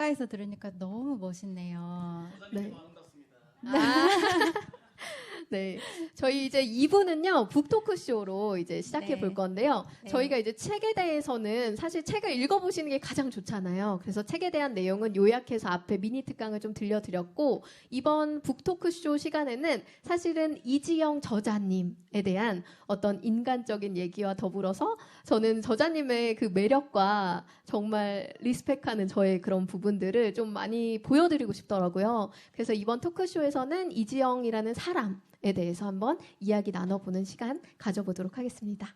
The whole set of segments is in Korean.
가까이서 들으니까 너무 멋있네요. 네. 아, 네. 저희 이제 2부는요, 북토크쇼로 이제 시작해 볼 건데요. 네. 저희가 이제 책에 대해서는 사실 책을 읽어보시는 게 가장 좋잖아요. 그래서 책에 대한 내용은 요약해서 앞에 미니 특강을 좀 들려드렸고, 이번 북토크쇼 시간에는 사실은 이지영 저자님에 대한 어떤 인간적인 얘기와 더불어서 저는 저자님의 그 매력과 정말 리스펙하는 저의 그런 부분들을 좀 많이 보여드리고 싶더라고요. 그래서 이번 토크쇼에서는 이지영이라는 사람에 대해서 한번 이야기 나눠보는 시간 가져보도록 하겠습니다.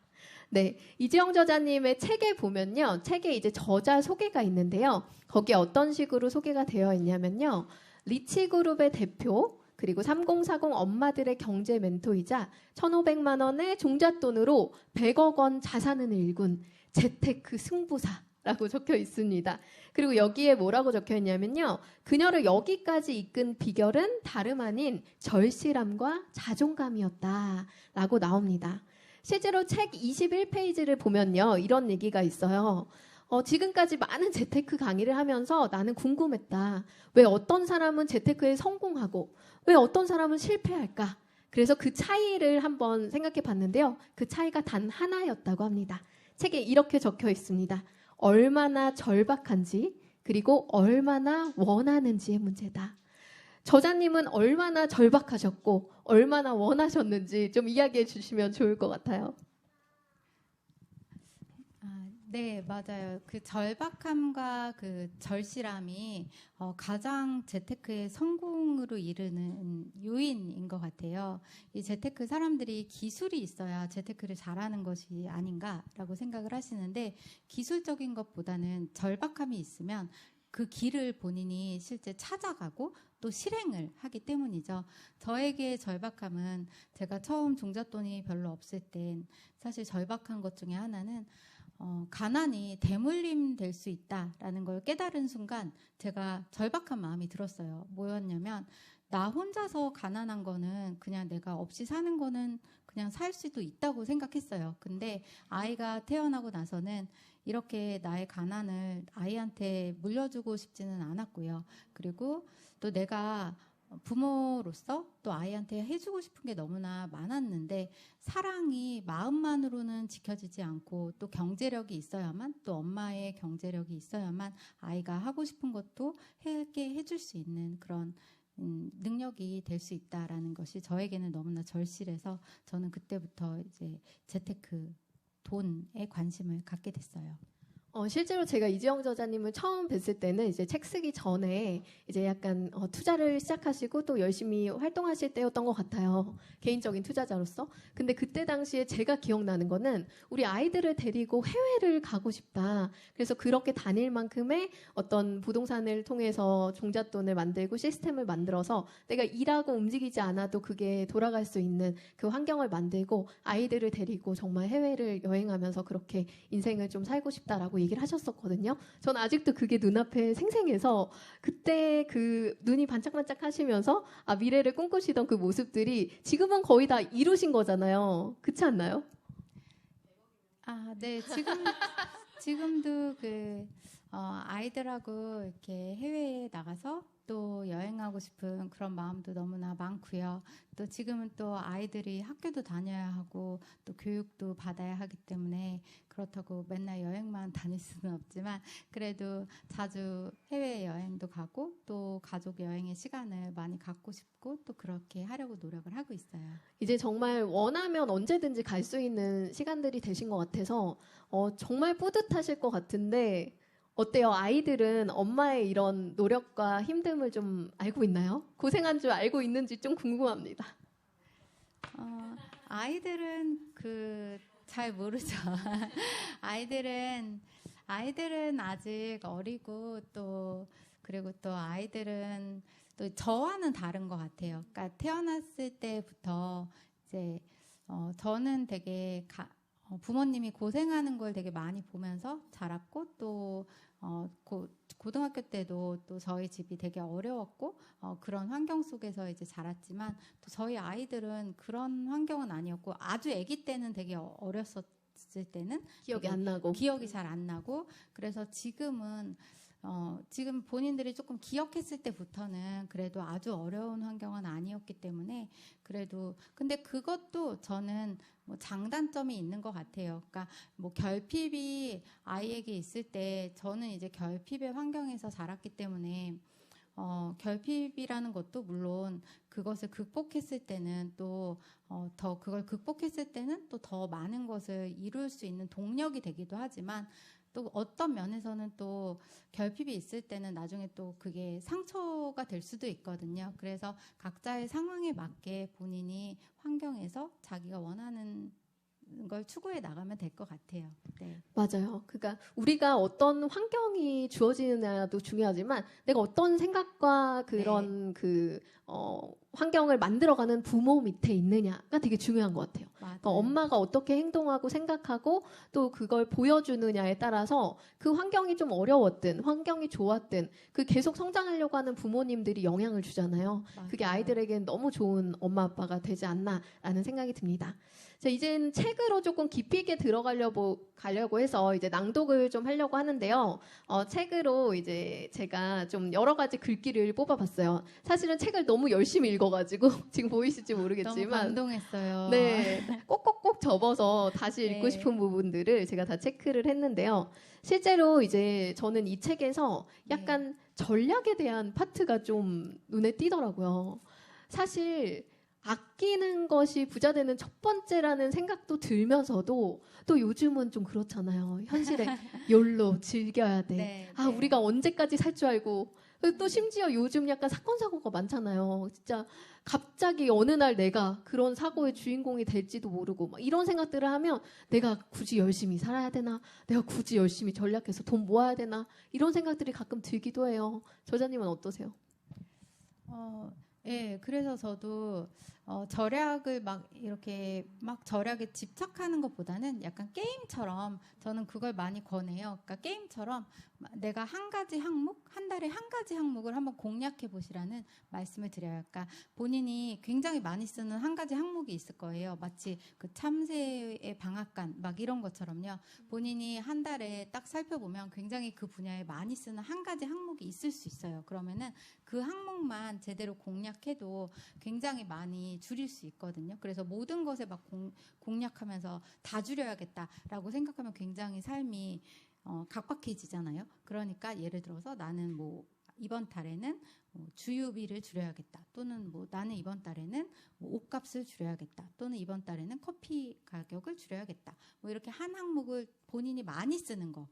네, 이지영 저자님의 책에 보면요, 책에 이제 저자 소개가 있는데요. 거기에 어떤 식으로 소개가 되어 있냐면요, 리치그룹의 대표, 그리고 3040 엄마들의 경제 멘토이자 1,500만 원의 종잣돈으로 100억 원 자산을 일군 재테크 승부사라고 적혀 있습니다. 그리고 여기에 뭐라고 적혀 있냐면요, 그녀를 여기까지 이끈 비결은 다름 아닌 절실함과 자존감이었다라고 나옵니다. 실제로 책 21페이지를 보면요, 이런 얘기가 있어요. 지금까지 많은 재테크 강의를 하면서 나는 궁금했다. 왜 어떤 사람은 재테크에 성공하고 왜 어떤 사람은 실패할까? 그래서 그 차이를 한번 생각해 봤는데요. 그 차이가 단 하나였다고 합니다. 책에 이렇게 적혀 있습니다. 얼마나 절박한지, 그리고 얼마나 원하는지의 문제다. 저자님은 얼마나 절박하셨고 얼마나 원하셨는지 좀 이야기해 주시면 좋을 것 같아요. 네, 맞아요. 그 절박함과 그 절실함이 가장 재테크의 성공으로 이르는 요인인 것 같아요. 이 재테크 사람들이 기술이 있어야 재테크를 잘하는 것이 아닌가라고 생각을 하시는데, 기술적인 것보다는 절박함이 있으면 그 길을 본인이 실제 찾아가고 또 실행을 하기 때문이죠. 저에게 절박함은, 제가 처음 종잣돈이 별로 없을 땐 사실 절박한 것 중에 하나는 가난이 대물림 될 수 있다라는 걸 깨달은 순간 제가 절박한 마음이 들었어요. 뭐였냐면, 나 혼자서 가난한 거는, 그냥 내가 없이 사는 거는 그냥 살 수도 있다고 생각했어요. 근데 아이가 태어나고 나서는 이렇게 나의 가난을 아이한테 물려주고 싶지는 않았고요. 그리고 또 내가 부모로서 또 아이한테 해주고 싶은 게 너무나 많았는데, 사랑이 마음만으로는 지켜지지 않고 또 경제력이 있어야만, 또 엄마의 경제력이 있어야만 아이가 하고 싶은 것도 해줄 수 있는 그런 능력이 될 수 있다라는 것이 저에게는 너무나 절실해서, 저는 그때부터 이제 재테크, 돈에 관심을 갖게 됐어요. 실제로 제가 이지영 저자님을 처음 뵀을 때는 이제 책 쓰기 전에 이제 약간 투자를 시작하시고 또 열심히 활동하실 때였던 것 같아요. 개인적인 투자자로서. 근데 그때 당시에 제가 기억나는 거는 우리 아이들을 데리고 해외를 가고 싶다. 그래서 그렇게 다닐 만큼의 어떤 부동산을 통해서 종잣돈을 만들고 시스템을 만들어서 내가 일하고 움직이지 않아도 그게 돌아갈 수 있는 그 환경을 만들고 아이들을 데리고 정말 해외를 여행하면서 그렇게 인생을 좀 살고 싶다라고 얘기를 하셨었거든요. 전 아직도 그게 눈앞에 생생해서 그때 그 눈이 반짝반짝 하시면서 미래를 꿈꾸시던 그 모습들이 지금은 거의 다 이루신 거잖아요. 그렇지 않나요? 네. 지금도 아이들하고 이렇게 해외에 나가서 또 여행하고 싶은 그런 마음도 너무나 많고요. 또 지금은 또 아이들이 학교도 다녀야 하고 또 교육도 받아야 하기 때문에, 그렇다고 맨날 여행만 다닐 수는 없지만 그래도 자주 해외 여행도 가고 또 가족 여행의 시간을 많이 갖고 싶고 또 그렇게 하려고 노력을 하고 있어요. 이제 정말 원하면 언제든지 갈 수 있는 시간들이 되신 것 같아서 정말 뿌듯하실 것 같은데, 어때요? 아이들은 엄마의 이런 노력과 힘듦을 좀 알고 있나요? 고생한 줄 알고 있는지 좀 궁금합니다. 아이들은 잘 모르죠. 아이들은 아직 어리고 그리고 또 아이들은 또 저와는 다른 것 같아요. 그러니까 태어났을 때부터 이제 저는 되게 부모님이 고생하는 걸 되게 많이 보면서 자랐고, 또 고등학교 때도 또 저희 집이 되게 어려웠고 그런 환경 속에서 이제 자랐지만, 또 저희 아이들은 그런 환경은 아니었고, 아주 아기 때는 되게 어렸었을 때는 기억이 안 나고 기억이 잘 안 나고, 그래서 지금은 지금 본인들이 조금 기억했을 때부터는 그래도 아주 어려운 환경은 아니었기 때문에 그래도 근데 그것도 저는 뭐 장단점이 있는 것 같아요. 그러니까 뭐 결핍이 아이에게 있을 때 저는 이제 결핍의 환경에서 자랐기 때문에 결핍이라는 것도 물론 그것을 극복했을 때는 또 더 그걸 극복했을 때는 또 더 많은 것을 이룰 수 있는 동력이 되기도 하지만 또 어떤 면에서는 또 결핍이 있을 때는 나중에 또 그게 상처가 될 수도 있거든요. 그래서 각자의 상황에 맞게 본인이 환경에서 자기가 원하는 걸 추구해 나가면 될 것 같아요. 네. 맞아요. 그러니까 우리가 어떤 환경이 주어지느냐도 중요하지만 내가 어떤 생각과 그런 환경을 만들어가는 부모 밑에 있느냐가 되게 중요한 것 같아요. 그러니까 엄마가 어떻게 행동하고 생각하고 또 그걸 보여주느냐에 따라서 그 환경이 좀 어려웠든 환경이 좋았든 그 계속 성장하려고 하는 부모님들이 영향을 주잖아요. 맞아요. 그게 아이들에겐 너무 좋은 엄마 아빠가 되지 않나라는 생각이 듭니다. 자, 이젠 책으로 조금 깊이 있게 가려고 해서 이제 낭독을 좀 하려고 하는데요. 책으로 이제 제가 좀 여러 가지 글귀를 뽑아봤어요. 사실은 책을 너무 열심히 읽어가지고 지금 보이실지 모르겠지만 너무 감동했어요. 네, 꼭꼭꼭 접어서 다시 읽고 네. 싶은 부분들을 제가 다 체크를 했는데요. 실제로 이제 저는 이 책에서 약간 전략에 대한 파트가 좀 눈에 띄더라고요. 사실 아끼는 것이 부자 되는 첫 번째라는 생각도 들면서도 또 요즘은 좀 그렇잖아요. 현실에 욜로 즐겨야 돼. 네, 아, 네. 우리가 언제까지 살 줄 알고. 또 심지어 요즘 약간 사건 사고가 많잖아요. 진짜 갑자기 어느 날 내가 그런 사고의 주인공이 될지도 모르고 막 이런 생각들을 하면 내가 굳이 열심히 살아야 되나? 내가 굳이 열심히 전략해서 돈 모아야 되나? 이런 생각들이 가끔 들기도 해요. 저자님은 어떠세요? 예, 그래서 저도 절약을 막 이렇게 막 절약에 집착하는 것보다는 약간 게임처럼 저는 그걸 많이 권해요. 그러니까 게임처럼 내가 한 가지 항목, 한 달에 한 가지 항목을 한번 공략해 보시라는 말씀을 드려요. 그러니까 본인이 굉장히 많이 쓰는 한 가지 항목이 있을 거예요. 마치 그 참새의 방앗간 막 이런 것처럼요. 본인이 한 달에 딱 살펴보면 굉장히 그 분야에 많이 쓰는 한 가지 항목이 있을 수 있어요. 그러면은 그 항목만 제대로 공략해도 굉장히 많이 줄일 수 있거든요. 그래서 모든 것에 막 공략하면서 다 줄여야겠다라고 생각하면 굉장히 삶이 각박해지잖아요. 그러니까 예를 들어서 나는 뭐 이번 달에는 주유비를 줄여야겠다. 또는 뭐 나는 이번 달에는 뭐 옷값을 줄여야겠다. 또는 이번 달에는 커피 가격을 줄여야겠다. 뭐 이렇게 한 항목을 본인이 많이 쓰는 거,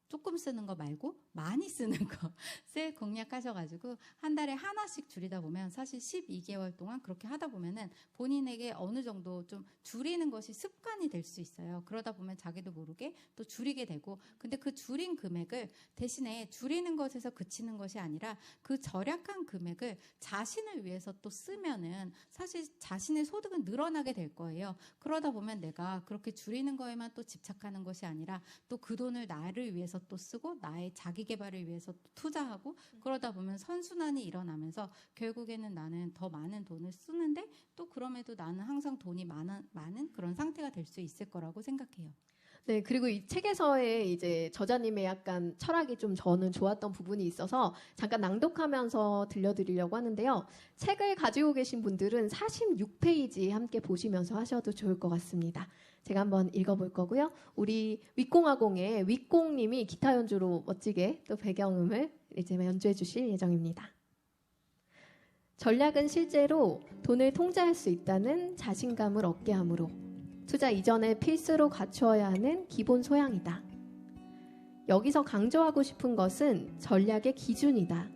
조금 쓰는 거 말고 많이 쓰는 것을 공략하셔가지고 한 달에 하나씩 줄이다 보면 사실 12개월 동안 그렇게 하다 보면은 본인에게 어느 정도 좀 줄이는 것이 습관이 될 수 있어요. 그러다 보면 자기도 모르게 또 줄이게 되고 근데 그 줄인 금액을 대신에 줄이는 것에서 그치는 것이 아니라 그 절약한 금액을 자신을 위해서 또 쓰면은 사실 자신의 소득은 늘어나게 될 거예요. 그러다 보면 내가 그렇게 줄이는 거에만 또 집착하는 것이 아니라 또 그 돈을 나를 위해서 또 쓰고 나의 자기 개발을 위해서 또 투자하고 그러다 보면 선순환이 일어나면서 결국에는 나는 더 많은 돈을 쓰는데 또 그럼에도 나는 항상 돈이 많은 그런 상태가 될 수 있을 거라고 생각해요. 네, 그리고 이 책에서의 이제 저자님의 약간 철학이 좀 저는 좋았던 부분이 있어서 잠깐 낭독하면서 들려드리려고 하는데요. 책을 가지고 계신 분들은 46페이지 함께 보시면서 하셔도 좋을 것 같습니다. 제가 한번 읽어볼 거고요. 우리 윗공화공의 윗공님이 기타 연주로 멋지게 또 배경음을 이제 연주해 주실 예정입니다. 전략은 실제로 돈을 통제할 수 있다는 자신감을 얻게 하므로 투자 이전에 필수로 갖추어야 하는 기본 소양이다. 여기서 강조하고 싶은 것은 전략의 기준이다.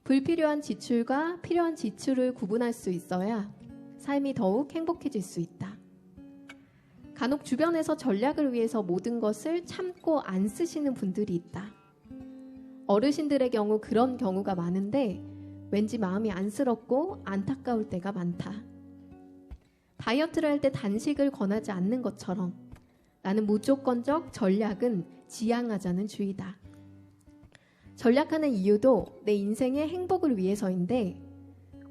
불필요한 지출과 필요한 지출을 구분할 수 있어야 삶이 더욱 행복해질 수 있다. 간혹 주변에서 전략을 위해서 모든 것을 참고 안 쓰시는 분들이 있다. 어르신들의 경우 그런 경우가 많은데 왠지 마음이 안쓰럽고 안타까울 때가 많다. 다이어트를 할 때 단식을 권하지 않는 것처럼 나는 무조건적 전략은 지양하자는 주의다. 전략하는 이유도 내 인생의 행복을 위해서인데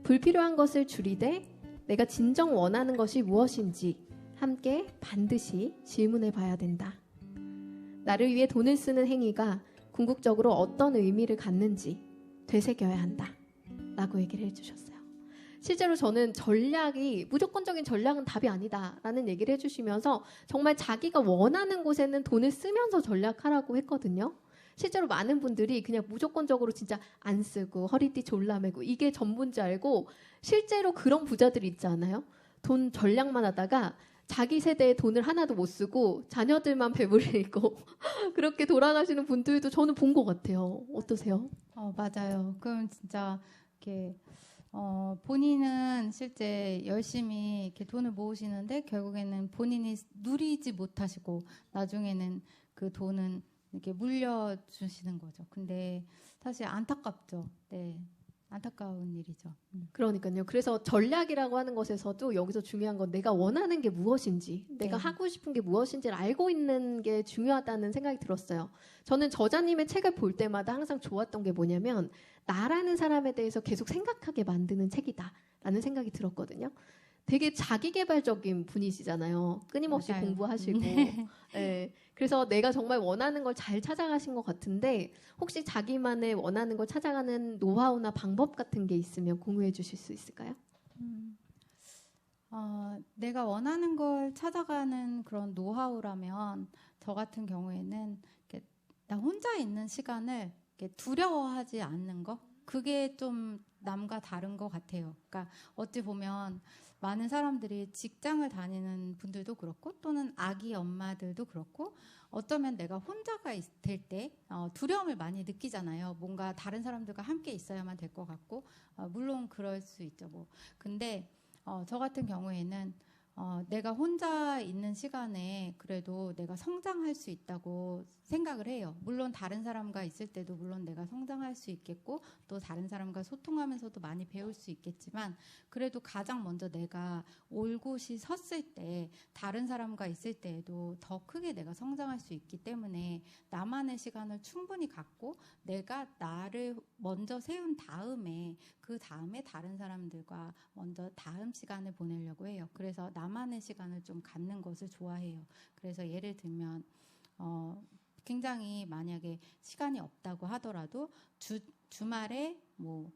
불필요한 것을 줄이되 내가 진정 원하는 것이 무엇인지 함께 반드시 질문해 봐야 된다. 나를 위해 돈을 쓰는 행위가 궁극적으로 어떤 의미를 갖는지 되새겨야 한다 라고 얘기를 해주셨어요. 실제로 저는 전략이 무조건적인 전략은 답이 아니다라는 얘기를 해주시면서 정말 자기가 원하는 곳에는 돈을 쓰면서 전략하라고 했거든요. 실제로 많은 분들이 그냥 무조건적으로 진짜 안 쓰고 허리띠 졸라매고 이게 전부인지 알고 실제로 그런 부자들이 있지 않아요? 돈 전략만 하다가 자기 세대에 돈을 하나도 못 쓰고 자녀들만 배불리고 그렇게 돌아가시는 분들도 저는 본 것 같아요. 어떠세요? 맞아요. 그럼 진짜 이렇게 본인은 실제 열심히 이렇게 돈을 모으시는데 결국에는 본인이 누리지 못하시고 나중에는 그 돈은 이렇게 물려주시는 거죠. 근데 사실 안타깝죠. 네. 안타까운 일이죠. 그러니까요. 그래서 전략이라고 하는 것에서도 여기서 중요한 건 내가 원하는 게 무엇인지, 내가 네. 하고 싶은 게 무엇인지를 알고 있는 게 중요하다는 생각이 들었어요. 저는 저자님의 책을 볼 때마다 항상 좋았던 게 뭐냐면 나라는 사람에 대해서 계속 생각하게 만드는 책이다라는 생각이 들었거든요. 되게 자기계발적인 분이시잖아요. 끊임없이 맞아요. 공부하시고. 네. 그래서 내가 정말 원하는 걸 잘 찾아가신 것 같은데 혹시 자기만의 원하는 걸 찾아가는 노하우나 방법 같은 게 있으면 공유해 주실 수 있을까요? 내가 원하는 걸 찾아가는 그런 노하우라면 저 같은 경우에는 이렇게 나 혼자 있는 시간을 이렇게 두려워하지 않는 거 그게 좀 남과 다른 것 같아요. 그러니까 어찌 보면 많은 사람들이 직장을 다니는 분들도 그렇고 또는 아기 엄마들도 그렇고 어쩌면 내가 혼자가 될 때 두려움을 많이 느끼잖아요. 뭔가 다른 사람들과 함께 있어야만 될 것 같고 물론 그럴 수 있죠. 뭐 근데 저 같은 경우에는 내가 혼자 있는 시간에 그래도 내가 성장할 수 있다고 생각을 해요. 물론 다른 사람과 있을 때도 물론 내가 성장할 수 있겠고 또 다른 사람과 소통하면서도 많이 배울 수 있겠지만 그래도 가장 먼저 내가 올곧이 섰을 때 다른 사람과 있을 때에도 더 크게 내가 성장할 수 있기 때문에 나만의 시간을 충분히 갖고 내가 나를 먼저 세운 다음에 그 다음에 다른 사람들과 먼저 다음 시간을 보내려고 해요. 그래서 나만의 시간을 좀 갖는 것을 좋아해요. 그래서 예를 들면 굉장히 만약에 시간이 없다고 하더라도 주말에 뭐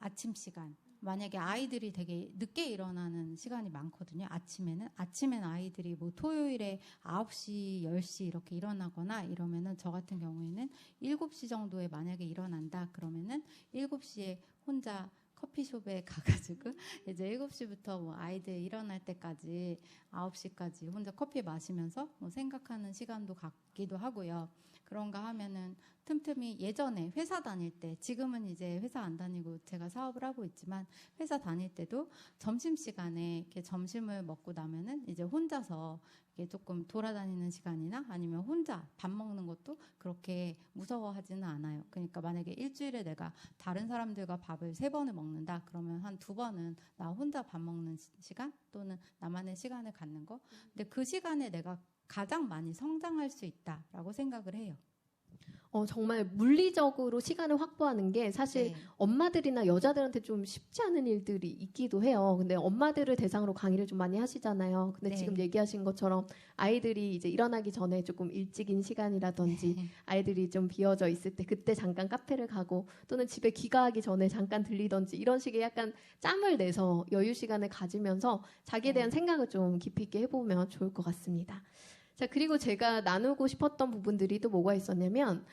아침 시간 만약에 아이들이 되게 늦게 일어나는 시간이 많거든요. 아침엔 아이들이 뭐 토요일에 9시, 10시 이렇게 일어나거나 이러면은 저 같은 경우에는 7시 정도에 만약에 일어난다 그러면은 7시에 혼자 커피숍에 가가지고 이제 7시부터 뭐 아이들 일어날 때까지 9시까지 혼자 커피 마시면서 뭐 생각하는 시간도 갖기도 하고요. 그런가 하면은 틈틈이 예전에 회사 다닐 때 지금은 이제 회사 안 다니고 제가 사업을 하고 있지만 회사 다닐 때도 점심시간에 이렇게 점심을 먹고 나면은 이제 혼자서 이렇게 조금 돌아다니는 시간이나 아니면 혼자 밥 먹는 것도 그렇게 무서워하지는 않아요. 그러니까 만약에 일주일에 내가 다른 사람들과 밥을 3번을 먹는다 그러면 한 2번은 나 혼자 밥 먹는 시간 또는 나만의 시간을 갖는 거. 근데 그 시간에 내가 가장 많이 성장할 수 있다라고 생각을 해요. 정말 물리적으로 시간을 확보하는 게 사실 네. 엄마들이나 여자들한테 좀 쉽지 않은 일들이 있기도 해요. 근데 엄마들을 대상으로 강의를 좀 많이 하시잖아요. 근데 네. 지금 얘기하신 것처럼 아이들이 이제 일어나기 전에 조금 일찍인 시간이라든지 아이들이 좀 비어져 있을 때 그때 잠깐 카페를 가고 또는 집에 귀가하기 전에 잠깐 들리던지 이런 식의 약간 짬을 내서 여유 시간을 가지면서 자기에 대한 생각을 좀 깊이 있게 해보면 좋을 것 같습니다. 자, 그리고 제가 나누고 싶었던 부분들이 또 뭐가 있었냐면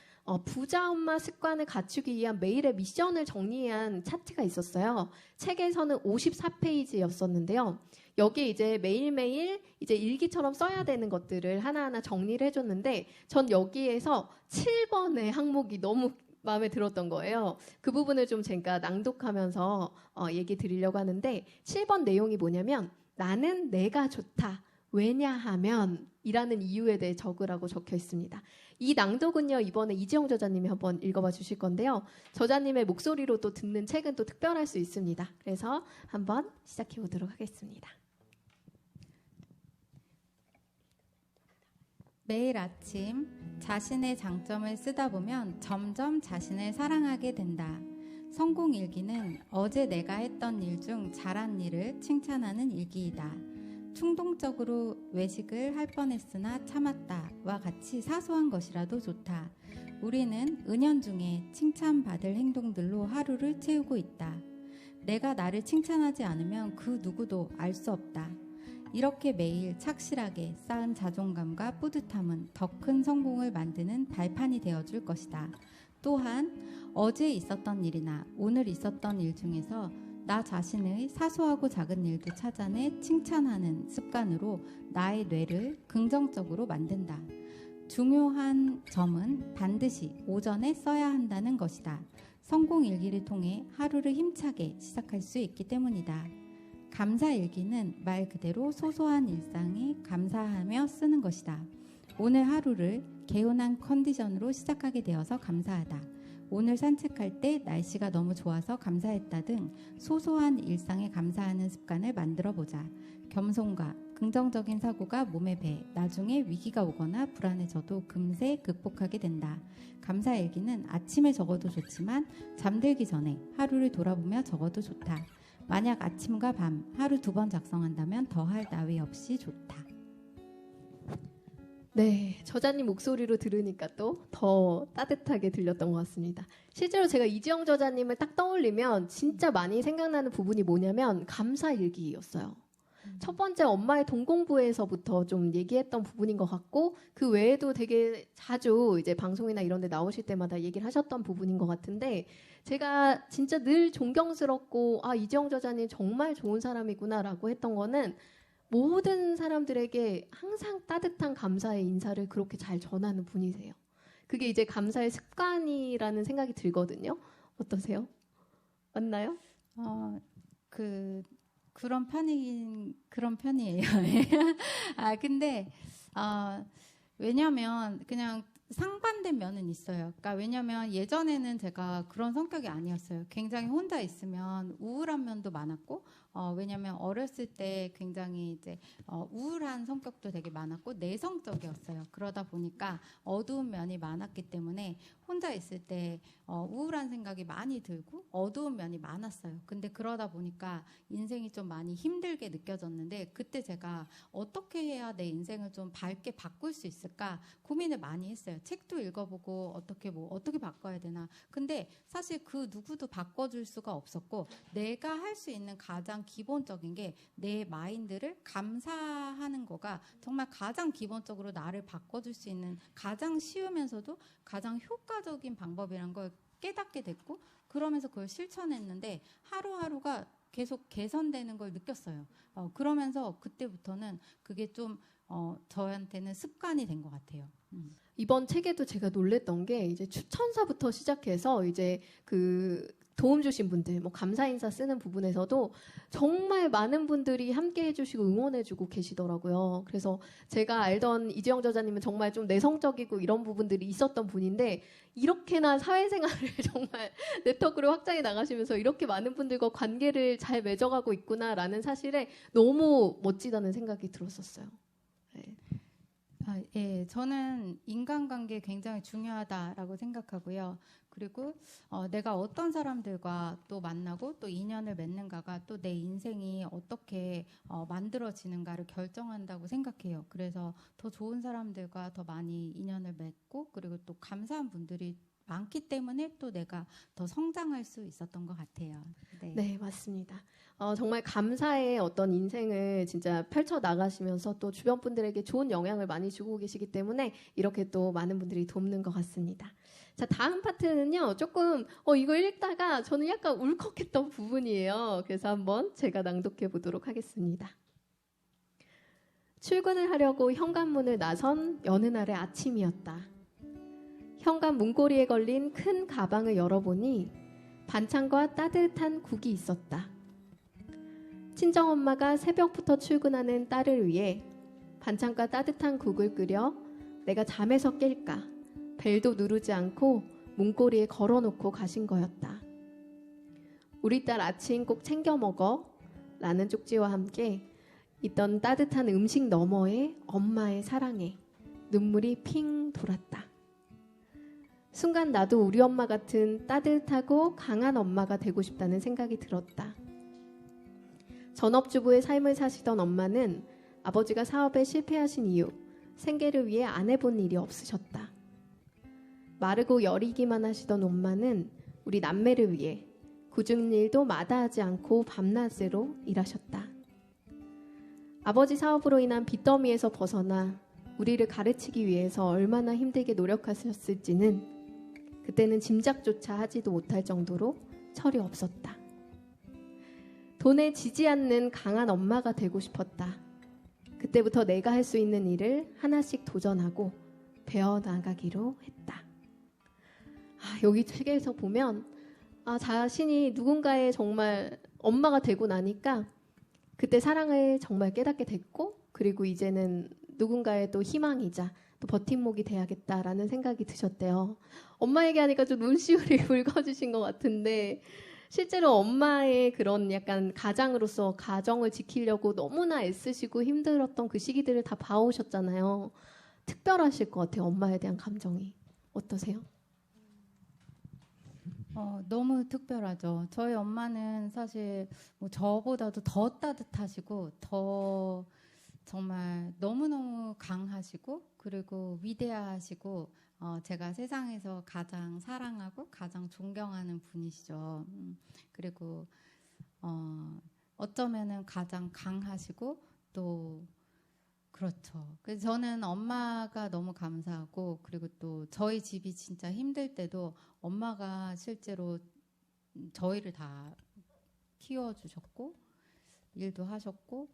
부자 엄마 습관을 갖추기 위한 매일의 미션을 정리한 차트가 있었어요. 책에서는 54페이지였었는데요. 여기에 이제 매일매일 이제 일기처럼 써야 되는 것들을 하나하나 정리를 해줬는데 전 여기에서 7번의 항목이 너무 마음에 들었던 거예요. 그 부분을 좀 제가 낭독하면서 얘기 드리려고 하는데 7번 내용이 뭐냐면 나는 내가 좋다. 왜냐하면 이라는 이유에 대해 적으라고 적혀 있습니다. 이 낭독은요 이번에 이지영 저자님이 한번 읽어봐 주실 건데요. 저자님의 목소리로 또 듣는 책은 또 특별할 수 있습니다. 그래서 한번 시작해 보도록 하겠습니다. 매일 아침 자신의 장점을 쓰다 보면 점점 자신을 사랑하게 된다. 성공 일기는 어제 내가 했던 일 중 잘한 일을 칭찬하는 일기이다. 충동적으로 외식을 할 뻔했으나 참았다와 같이 사소한 것이라도 좋다. 우리는 은연중에 칭찬받을 행동들로 하루를 채우고 있다. 내가 나를 칭찬하지 않으면 그 누구도 알 수 없다. 이렇게 매일 착실하게 쌓은 자존감과 뿌듯함은 더 큰 성공을 만드는 발판이 되어줄 것이다. 또한 어제 있었던 일이나 오늘 있었던 일 중에서 나 자신의 사소하고 작은 일도 찾아내 칭찬하는 습관으로 나의 뇌를 긍정적으로 만든다. 중요한 점은 반드시 오전에 써야 한다는 것이다. 성공 일기를 통해 하루를 힘차게 시작할 수 있기 때문이다. 감사 일기는 말 그대로 소소한 일상에 감사하며 쓰는 것이다. 오늘 하루를 개운한 컨디션으로 시작하게 되어서 감사하다. 오늘 산책할 때 날씨가 너무 좋아서 감사했다 등 소소한 일상에 감사하는 습관을 만들어 보자. 겸손과 긍정적인 사고가 몸에 배 나중에 위기가 오거나 불안해져도 금세 극복하게 된다. 감사 일기는 아침에 적어도 좋지만 잠들기 전에 하루를 돌아보며 적어도 좋다. 만약 아침과 밤 하루 2번 작성한다면 더할 나위 없이 좋다. 네, 저자님 목소리로 들으니까 또 더 따뜻하게 들렸던 것 같습니다. 실제로 제가 이지영 저자님을 딱 떠올리면 진짜 많이 생각나는 부분이 뭐냐면 감사일기였어요. 첫 번째 엄마의 동공부에서부터 좀 얘기했던 부분인 것 같고 그 외에도 되게 자주 이제 방송이나 이런 데 나오실 때마다 얘기를 하셨던 부분인 것 같은데 제가 진짜 늘 존경스럽고 아 이지영 저자님 정말 좋은 사람이구나라고 했던 거는 모든 사람들에게 항상 따뜻한 감사의 인사를 그렇게 잘 전하는 분이세요. 그게 이제 감사의 습관이라는 생각이 들거든요. 어떠세요? 맞나요? 그런 편이에요. 근데 왜냐면 그냥 상반된 면은 있어요. 그러니까 왜냐면 예전에는 제가 그런 성격이 아니었어요. 굉장히 혼자 있으면 우울한 면도 많았고, 왜냐면 어렸을 때 굉장히 이제 우울한 성격도 되게 많았고 내성적이었어요. 그러다 보니까 어두운 면이 많았기 때문에 혼자 있을 때 우울한 생각이 많이 들고 어두운 면이 많았어요. 근데 그러다 보니까 인생이 좀 많이 힘들게 느껴졌는데 그때 제가 어떻게 해야 내 인생을 좀 밝게 바꿀 수 있을까 고민을 많이 했어요. 책도 읽어보고 어떻게 바꿔야 되나. 근데 사실 그 누구도 바꿔줄 수가 없었고 내가 할 수 있는 가장 기본적인 게 내 마인드를 감사하는 거가 정말 가장 기본적으로 나를 바꿔줄 수 있는 가장 쉬우면서도 가장 효과적인 방법이란 걸 깨닫게 됐고 그러면서 그걸 실천했는데 하루하루가 계속 개선되는 걸 느꼈어요. 그러면서 그때부터는 그게 좀 저한테는 습관이 된 것 같아요. 이번 책에도 제가 놀랬던 게 이제 추천사부터 시작해서 이제 그 도움 주신 분들, 뭐 감사 인사 쓰는 부분에서도 정말 많은 분들이 함께 해주시고 응원해주고 계시더라고요. 그래서 제가 알던 이지영 저자님은 정말 좀 내성적이고 이런 부분들이 있었던 분인데 이렇게나 사회생활을 정말 네트워크를 확장해 나가시면서 이렇게 많은 분들과 관계를 잘 맺어가고 있구나라는 사실에 너무 멋지다는 생각이 들었었어요. 네. 예, 저는 인간관계 굉장히 중요하다라고 생각하고요. 그리고 내가 어떤 사람들과 또 만나고 또 인연을 맺는가가 또 내 인생이 어떻게 만들어지는가를 결정한다고 생각해요. 그래서 더 좋은 사람들과 더 많이 인연을 맺고 그리고 또 감사한 분들이 많기 때문에 또 내가 더 성장할 수 있었던 것 같아요. 네, 네, 맞습니다. 정말 감사의 어떤 인생을 진짜 펼쳐 나가시면서 또 주변 분들에게 좋은 영향을 많이 주고 계시기 때문에 이렇게 또 많은 분들이 돕는 것 같습니다. 자, 다음 파트는요, 조금 이거 읽다가 저는 약간 울컥했던 부분이에요. 그래서 한번 제가 낭독해 보도록 하겠습니다. 출근을 하려고 현관문을 나선 여느 날의 아침이었다. 현관 문고리에 걸린 큰 가방을 열어보니 반찬과 따뜻한 국이 있었다. 친정엄마가 새벽부터 출근하는 딸을 위해 반찬과 따뜻한 국을 끓여 내가 잠에서 깰까 벨도 누르지 않고 문고리에 걸어놓고 가신 거였다. 우리 딸 아침 꼭 챙겨 먹어 라는 쪽지와 함께 있던 따뜻한 음식 너머에 엄마의 사랑에 눈물이 핑 돌았다. 순간 나도 우리 엄마 같은 따뜻하고 강한 엄마가 되고 싶다는 생각이 들었다. 전업주부의 삶을 사시던 엄마는 아버지가 사업에 실패하신 이후 생계를 위해 안 해본 일이 없으셨다. 마르고 여리기만 하시던 엄마는 우리 남매를 위해 굳은 일도 마다하지 않고 밤낮으로 일하셨다. 아버지 사업으로 인한 빚더미에서 벗어나 우리를 가르치기 위해서 얼마나 힘들게 노력하셨을지는 그때는 짐작조차 하지도 못할 정도로 철이 없었다. 돈에 지지 않는 강한 엄마가 되고 싶었다. 그때부터 내가 할 수 있는 일을 하나씩 도전하고 배워나가기로 했다. 여기 책에서 보면 자신이 누군가의 정말 엄마가 되고 나니까 그때 사랑을 정말 깨닫게 됐고, 그리고 이제는 누군가의 또 희망이자 또 버팀목이 돼야겠다라는 생각이 드셨대요. 엄마 얘기하니까 좀 눈시울이 붉어지신 것 같은데, 실제로 엄마의 그런 약간 가장으로서 가정을 지키려고 너무나 애쓰시고 힘들었던 그 시기들을 다 봐오셨잖아요. 특별하실 것 같아요. 엄마에 대한 감정이. 어떠세요? 너무 특별하죠. 저희 엄마는 사실 뭐 저보다도 더 따뜻하시고 더 정말 너무너무 강하시고 그리고 위대하시고 제가 세상에서 가장 사랑하고 가장 존경하는 분이시죠. 그리고 어쩌면은 가장 강하시고 또 그렇죠. 그래서 저는 엄마가 너무 감사하고, 그리고 또 저희 집이 진짜 힘들 때도 엄마가 실제로 저희를 다 키워주셨고 일도 하셨고,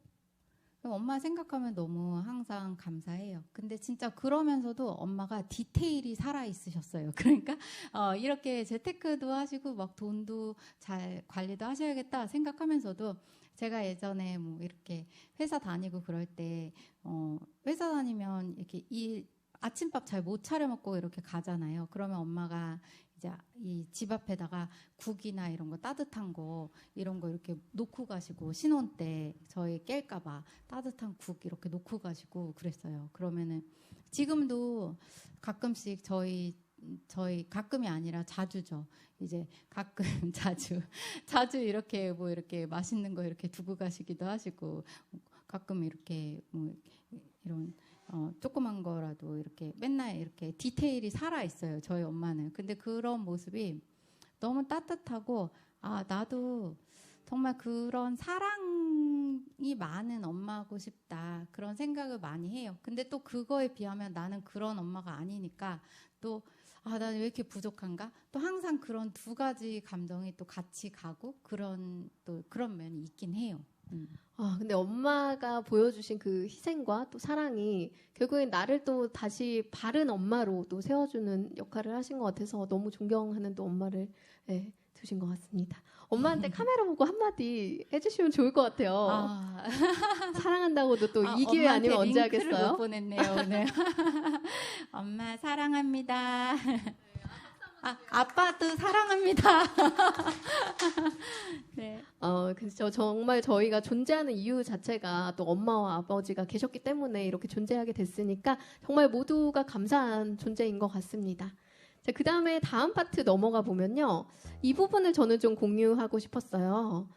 엄마 생각하면 너무 항상 감사해요. 근데 진짜 그러면서도 엄마가 디테일이 살아 있으셨어요. 그러니까 이렇게 재테크도 하시고 막 돈도 잘 관리도 하셔야겠다 생각하면서도, 제가 예전에 뭐 이렇게 회사 다니고 그럴 때 회사 다니면 이렇게 아침밥 잘 못 차려 먹고 이렇게 가잖아요. 그러면 엄마가 이제 이 집 앞에다가 국이나 이런 거 따뜻한 거 이런 거 이렇게 놓고 가시고, 신혼 때 저희 깰까봐 따뜻한 국 이렇게 놓고 가시고 그랬어요. 그러면은 지금도 가끔씩 저희 가끔이 아니라 자주죠. 이제 가끔 자주 이렇게 뭐 이렇게 맛있는 거 이렇게 두고 가시기도 하시고, 가끔 이렇게 뭐 이런 조그만 거라도 이렇게 맨날 이렇게 디테일이 살아 있어요. 저희 엄마는. 근데 그런 모습이 너무 따뜻하고, 나도 정말 그런 사랑이 많은 엄마고 싶다, 그런 생각을 많이 해요. 근데 또 그거에 비하면 나는 그런 엄마가 아니니까 또 나는 왜 이렇게 부족한가? 또 항상 그런 두 가지 감정이 또 같이 가고 그런 면이 있긴 해요. 근데 엄마가 보여주신 그 희생과 또 사랑이 결국엔 나를 또 다시 바른 엄마로 또 세워주는 역할을 하신 것 같아서 너무 존경하는 또 엄마를 두신 것 같습니다. 엄마한테 카메라 보고 한마디 해주시면 좋을 것 같아요. 사랑한다고도 또 이 기회 아니면 언제 하겠어요? 못 보냈네요, 오늘. 엄마 사랑합니다. 아빠도 사랑합니다. 네. 그래서 정말 저희가 존재하는 이유 자체가 또 엄마와 아버지가 계셨기 때문에 이렇게 존재하게 됐으니까 정말 모두가 감사한 존재인 것 같습니다. 자, 그 다음에 다음 파트 넘어가 보면요. 이 부분을 저는 좀 공유하고 싶었어요.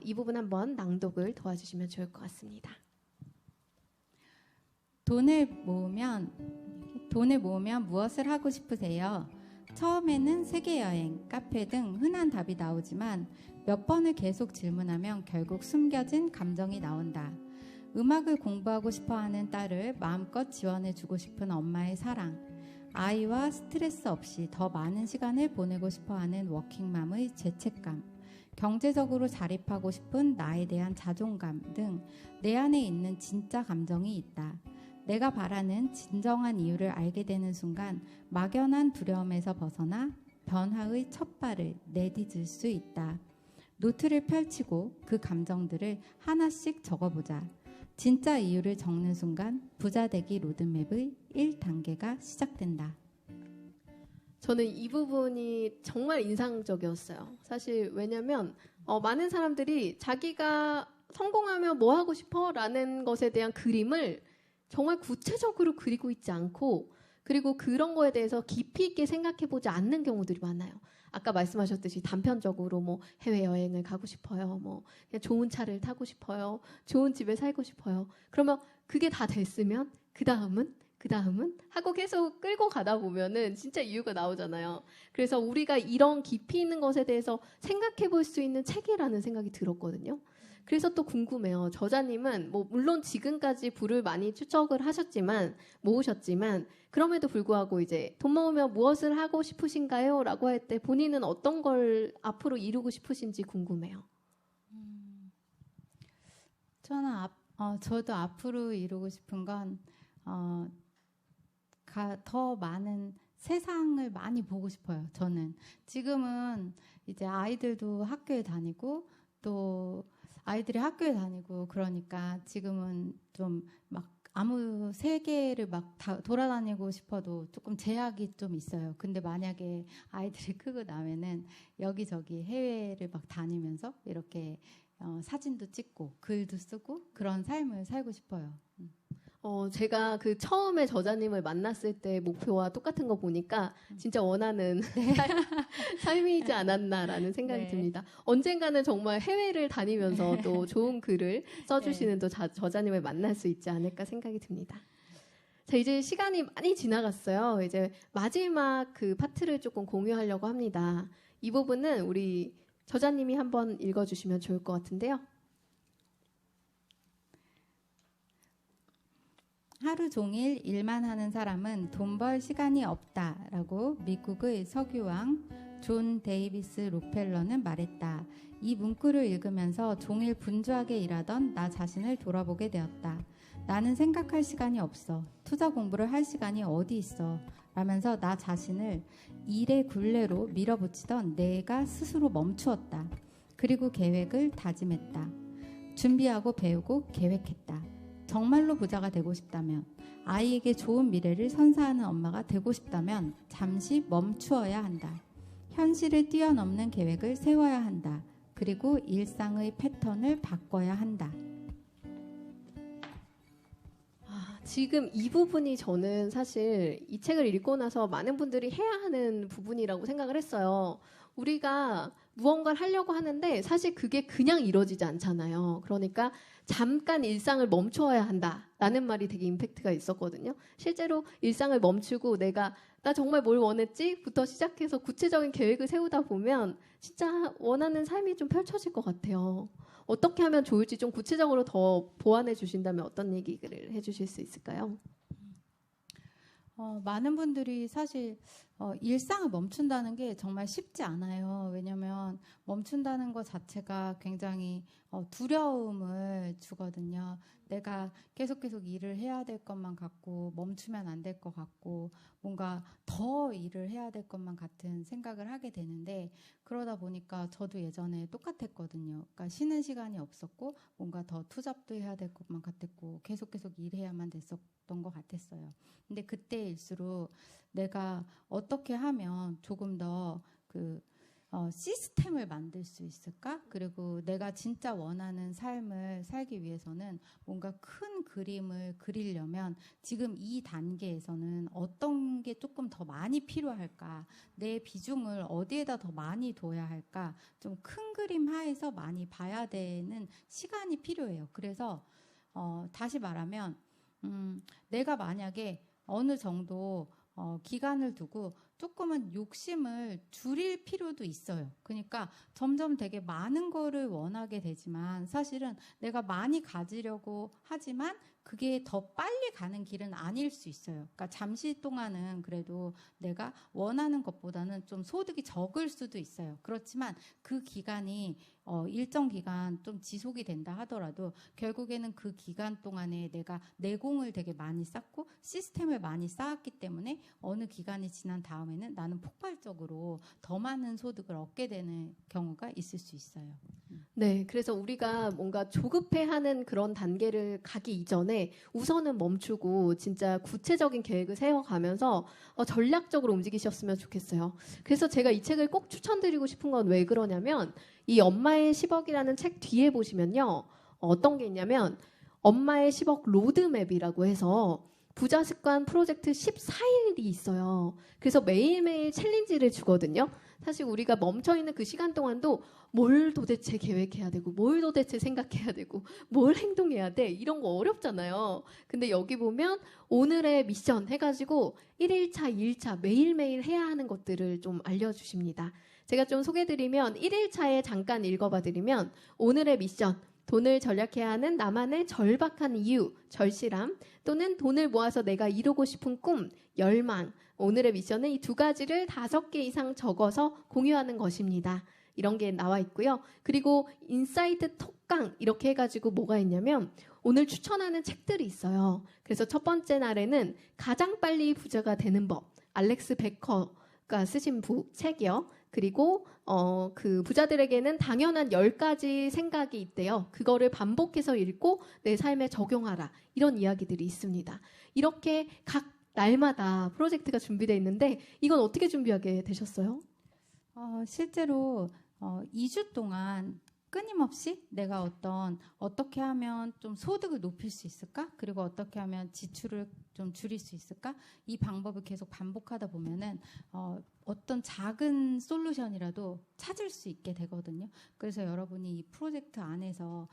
이 부분 한번 낭독을 도와주시면 좋을 것 같습니다. 돈을 모으면 무엇을 하고 싶으세요? 처음에는 세계여행, 카페 등 흔한 답이 나오지만 몇 번을 계속 질문하면 결국 숨겨진 감정이 나온다. 음악을 공부하고 싶어하는 딸을 마음껏 지원해주고 싶은 엄마의 사랑, 아이와 스트레스 없이 더 많은 시간을 보내고 싶어하는 워킹맘의 죄책감, 경제적으로 자립하고 싶은 나에 대한 자존감 등 내 안에 있는 진짜 감정이 있다. 내가 바라는 진정한 이유를 알게 되는 순간 막연한 두려움에서 벗어나 변화의 첫 발을 내딛을 수 있다. 노트를 펼치고 그 감정들을 하나씩 적어보자. 진짜 이유를 적는 순간 부자 되기 로드맵의 1단계가 시작된다. 저는 이 부분이 정말 인상적이었어요. 사실 왜냐면 많은 사람들이 자기가 성공하면 뭐 하고 싶어? 라는 것에 대한 그림을 정말 구체적으로 그리고 있지 않고, 그리고 그런 거에 대해서 깊이 있게 생각해보지 않는 경우들이 많아요. 아까 말씀하셨듯이 단편적으로 뭐 해외여행을 가고 싶어요. 뭐 그냥 좋은 차를 타고 싶어요. 좋은 집에 살고 싶어요. 그러면 그게 다 됐으면 그 다음은 그 다음은 하고 계속 끌고 가다 보면은 진짜 이유가 나오잖아요. 그래서 우리가 이런 깊이 있는 것에 대해서 생각해 볼 수 있는 책이라는 생각이 들었거든요. 그래서 또 궁금해요. 저자님은 뭐 물론 지금까지 부를 많이 추적을 하셨지만 모으셨지만 그럼에도 불구하고 이제 돈 모으면 무엇을 하고 싶으신가요? 라고 할 때 본인은 어떤 걸 앞으로 이루고 싶으신지 궁금해요. 저도 앞으로 이루고 싶은 건 더 많은 세상을 많이 보고 싶어요. 저는 지금은 이제 아이들도 학교에 다니고 또 아이들이 학교에 다니고 그러니까 지금은 좀 막 아무 세계를 막 돌아다니고 싶어도 조금 제약이 좀 있어요. 근데 만약에 아이들이 크고 나면은 여기저기 해외를 막 다니면서 이렇게 사진도 찍고 글도 쓰고 그런 삶을 살고 싶어요. 제가 그 처음에 저자님을 만났을 때 목표와 똑같은 거 보니까 진짜 원하는 삶이지 않았나라는 생각이 네. 듭니다. 언젠가는 정말 해외를 다니면서 또 좋은 글을 써주시는 또 저자님을 만날 수 있지 않을까 생각이 듭니다. 자, 이제 시간이 많이 지나갔어요. 이제 마지막 그 파트를 조금 공유하려고 합니다. 이 부분은 우리 저자님이 한번 읽어주시면 좋을 것 같은데요. 하루 종일 일만 하는 사람은 돈 벌 시간이 없다라고 미국의 석유왕 존 데이비스 록펠러는 말했다. 이 문구를 읽으면서 종일 분주하게 일하던 나 자신을 돌아보게 되었다. 나는 생각할 시간이 없어. 투자 공부를 할 시간이 어디 있어. 라면서 나 자신을 일의 굴레로 밀어붙이던 내가 스스로 멈추었다. 그리고 계획을 다짐했다. 준비하고 배우고 계획했다. 정말로 부자가 되고 싶다면, 아이에게 좋은 미래를 선사하는 엄마가 되고 싶다면 잠시 멈추어야 한다. 현실을 뛰어넘는 계획을 세워야 한다. 그리고 일상의 패턴을 바꿔야 한다. 지금 이 부분이 저는 사실 이 책을 읽고 나서 많은 분들이 해야 하는 부분이라고 생각을 했어요. 우리가 무언가를 하려고 하는데 사실 그게 그냥 이루어지지 않잖아요. 그러니까 잠깐 일상을 멈춰야 한다라는 말이 되게 임팩트가 있었거든요. 실제로 일상을 멈추고 나 정말 뭘 원했지?부터 시작해서 구체적인 계획을 세우다 보면 진짜 원하는 삶이 좀 펼쳐질 것 같아요. 어떻게 하면 좋을지 좀 구체적으로 더 보완해 주신다면 어떤 얘기를 해주실 수 있을까요? 많은 분들이 사실 일상을 멈춘다는 게 정말 쉽지 않아요. 왜냐하면 멈춘다는 것 자체가 굉장히 두려움을 주거든요. 내가 계속 일을 해야 될 것만 같고 멈추면 안 될 것 같고 뭔가 더 일을 해야 될 것만 같은 생각을 하게 되는데 그러다 보니까 저도 예전에 똑같았거든요. 그러니까 쉬는 시간이 없었고 뭔가 더 투잡도 해야 될 것만 같았고 계속 일해야만 됐었던 것 같았어요. 근데 그때일수록 내가 어떻게 하면 조금 더 시스템을 만들 수 있을까? 그리고 내가 진짜 원하는 삶을 살기 위해서는 뭔가 큰 그림을 그리려면 지금 이 단계에서는 어떤 게 조금 더 많이 필요할까? 내 비중을 어디에다 더 많이 둬야 할까? 좀 큰 그림 하에서 많이 봐야 되는 시간이 필요해요. 그래서 다시 말하면 내가 만약에 어느 정도 기간을 두고 조금은 욕심을 줄일 필요도 있어요. 그러니까 점점 되게 많은 거를 원하게 되지만 사실은 내가 많이 가지려고 하지만 그게 더 빨리 가는 길은 아닐 수 있어요. 그러니까 잠시 동안은 그래도 내가 원하는 것보다는 좀 소득이 적을 수도 있어요. 그렇지만 그 기간이 일정 기간 좀 지속이 된다 하더라도 결국에는 그 기간 동안에 내가 내공을 되게 많이 쌓고 시스템을 많이 쌓았기 때문에 어느 기간이 지난 다음에는 나는 폭발적으로 더 많은 소득을 얻게 되는 경우가 있을 수 있어요. 네, 그래서 우리가 뭔가 조급해하는 그런 단계를 가기 이전에 우선은 멈추고 진짜 구체적인 계획을 세워가면서 전략적으로 움직이셨으면 좋겠어요. 그래서 제가 이 책을 꼭 추천드리고 싶은 건 왜 그러냐면 이 엄마의 10억이라는 책 뒤에 보시면요. 어떤 게 있냐면 엄마의 10억 로드맵이라고 해서 부자 습관 프로젝트 14일이 있어요. 그래서 매일매일 챌린지를 주거든요. 사실 우리가 멈춰있는 그 시간 동안도 뭘 도대체 계획해야 되고 뭘 도대체 생각해야 되고 뭘 행동해야 돼 이런 거 어렵잖아요. 근데 여기 보면 오늘의 미션 해가지고 1일차, 2일차 매일매일 해야 하는 것들을 좀 알려주십니다. 제가 좀 소개드리면 1일차에 잠깐 읽어봐드리면 오늘의 미션, 돈을 절약해야 하는 나만의 절박한 이유, 절실함, 또는 돈을 모아서 내가 이루고 싶은 꿈, 열망. 오늘의 미션은 이 두 가지를 5개 이상 적어서 공유하는 것입니다. 이런 게 나와 있고요. 그리고 인사이트 톡강 이렇게 해가지고 뭐가 있냐면 오늘 추천하는 책들이 있어요. 그래서 첫 번째 날에는 가장 빨리 부자가 되는 법, 알렉스 베커가 쓰신 책이요. 그리고 그 부자들에게는 당연한 10가지 생각이 있대요. 그거를 반복해서 읽고 내 삶에 적용하라. 이런 이야기들이 있습니다. 이렇게 각 날마다 프로젝트가 준비되어 있는데 이건 어떻게 준비하게 되셨어요? 실제로 2주 동안 끊임없이 내가 어떻게 하면 좀 소득을 높일 수 있을까? 그리고 어떻게 하면 지출을 좀 줄일 수 있을까? 이 방법을 계속 반복하다 보면은 어떤 작은 솔루션이라도 찾을 수 있게 되거든요. 그래서 여러분이 이 프로젝트 안에서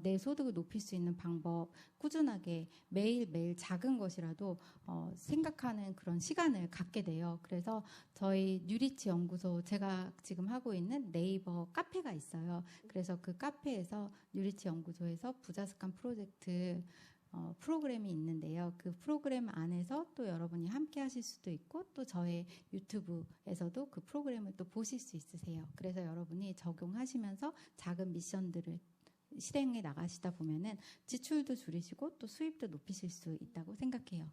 내 소득을 높일 수 있는 방법 꾸준하게 매일매일 작은 것이라도 생각하는 그런 시간을 갖게 돼요. 그래서 저희 뉴리치 연구소, 제가 지금 하고 있는 네이버 카페가 있어요. 그래서 그 카페에서 뉴리치 연구소에서 부자습관 프로젝트 프로그램이 있는데요. 그 프로그램 안에서 또 여러분이 함께 하실 수도 있고 또 저의 유튜브에서도 그 프로그램을 또 보실 수 있으세요. 그래서 여러분이 적용하시면서 작은 미션들을 실행해 나가시다 보면은 지출도 줄이시고 또 수입도 높이실 수 있다고 생각해요.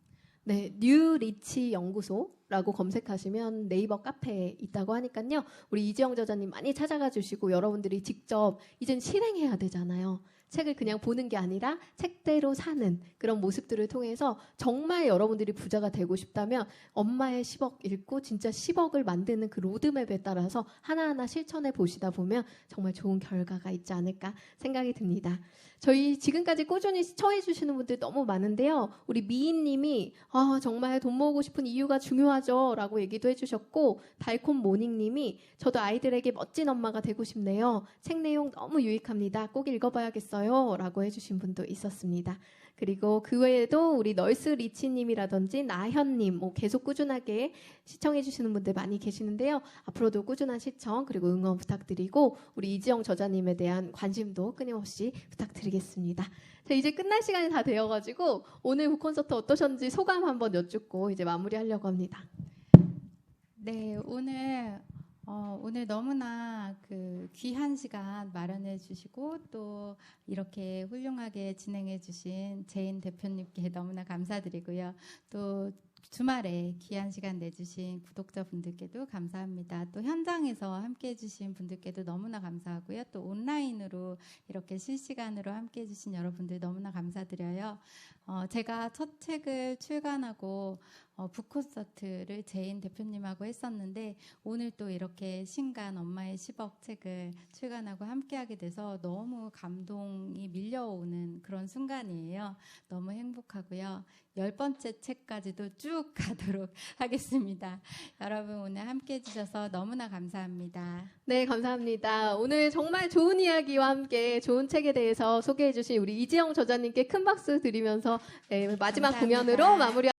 네, 뉴리치 연구소라고 검색하시면 네이버 카페에 있다고 하니까요. 우리 이지영 저자님 많이 찾아가 주시고 여러분들이 직접 이젠 실행해야 되잖아요. 책을 그냥 보는 게 아니라 책대로 사는 그런 모습들을 통해서 정말 여러분들이 부자가 되고 싶다면 엄마의 10억 읽고 진짜 10억을 만드는 그 로드맵에 따라서 하나하나 실천해 보시다 보면 정말 좋은 결과가 있지 않을까 생각이 듭니다. 저희 지금까지 꾸준히 시청해 주시는 분들 너무 많은데요. 우리 미인님이 정말 돈 모으고 싶은 이유가 중요하죠 라고 얘기도 해주셨고, 달콤 모닝님이 저도 아이들에게 멋진 엄마가 되고 싶네요. 책 내용 너무 유익합니다. 꼭 읽어봐야겠어요 라고 해주신 분도 있었습니다. 그리고 그 외에도 우리 널스 리치님이라든지 나현님 계속 꾸준하게 시청해주시는 분들 많이 계시는데요. 앞으로도 꾸준한 시청 그리고 응원 부탁드리고 우리 이지영 저자님에 대한 관심도 끊임없이 부탁드리겠습니다. 자, 이제 끝날 시간이 다 되어가지고 오늘 북콘서트 어떠셨는지 소감 한번 여쭙고 이제 마무리하려고 합니다. 네, 오늘 너무나 그 귀한 시간 마련해 주시고 또 이렇게 훌륭하게 진행해 주신 제인 대표님께 너무나 감사드리고요. 또 주말에 귀한 시간 내주신 구독자분들께도 감사합니다. 또 현장에서 함께 해주신 분들께도 너무나 감사하고요. 또 온라인으로 이렇게 실시간으로 함께 해주신 여러분들 너무나 감사드려요. 제가 첫 책을 출간하고 북콘서트를 제인 대표님하고 했었는데 오늘 또 이렇게 신간 엄마의 10억 책을 출간하고 함께하게 돼서 너무 감동이 밀려오는 그런 순간이에요. 너무 행복하고요. 10번째 책까지도 쭉 가도록 하겠습니다. 여러분 오늘 함께해 주셔서 너무나 감사합니다. 네, 감사합니다. 오늘 정말 좋은 이야기와 함께 좋은 책에 대해서 소개해 주신 우리 이지영 저자님께 큰 박수 드리면서 마지막 감사합니다. 공연으로 마무리